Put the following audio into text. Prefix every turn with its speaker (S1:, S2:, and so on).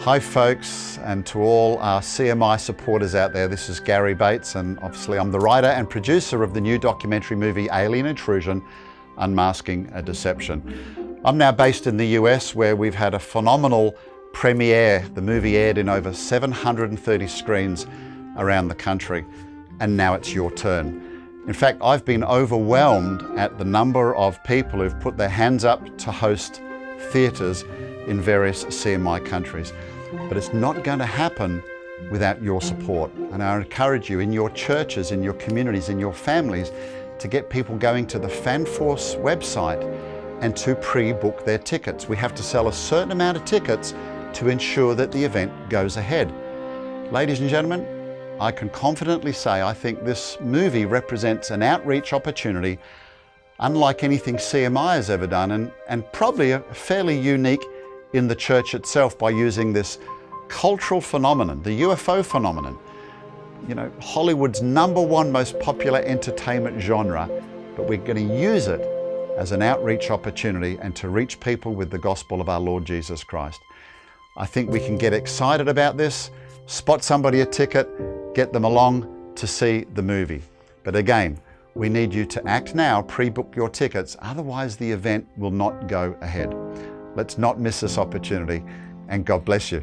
S1: Hi folks, and to all our CMI supporters out there, this is Gary Bates, and obviously I'm the writer and producer of the new documentary movie Alien Intrusion, Unmasking a Deception. I'm now based in the US, where we've had a phenomenal premiere. The movie aired in over 730 screens around the country, and now it's your turn. In fact, I've been overwhelmed at the number of people who've put their hands up to host theatres in various CMI countries. But it's not going to happen without your support. And I encourage you in your churches, in your communities, in your families, to get people going to the FanForce website and to pre-book their tickets. We have to sell a certain amount of tickets to ensure that the event goes ahead. Ladies and gentlemen, I can confidently say I think this movie represents an outreach opportunity unlike anything CMI has ever done, and probably a fairly unique in the church itself, by using this cultural phenomenon, the UFO phenomenon. You know, Hollywood's #1 most popular entertainment genre, but we're going to use it as an outreach opportunity and to reach people with the gospel of our Lord Jesus Christ. I think we can get excited about this, spot somebody a ticket, get them along to see the movie. But again, we need you to act now, pre-book your tickets, otherwise the event will not go ahead. Let's not miss this opportunity, and God bless you.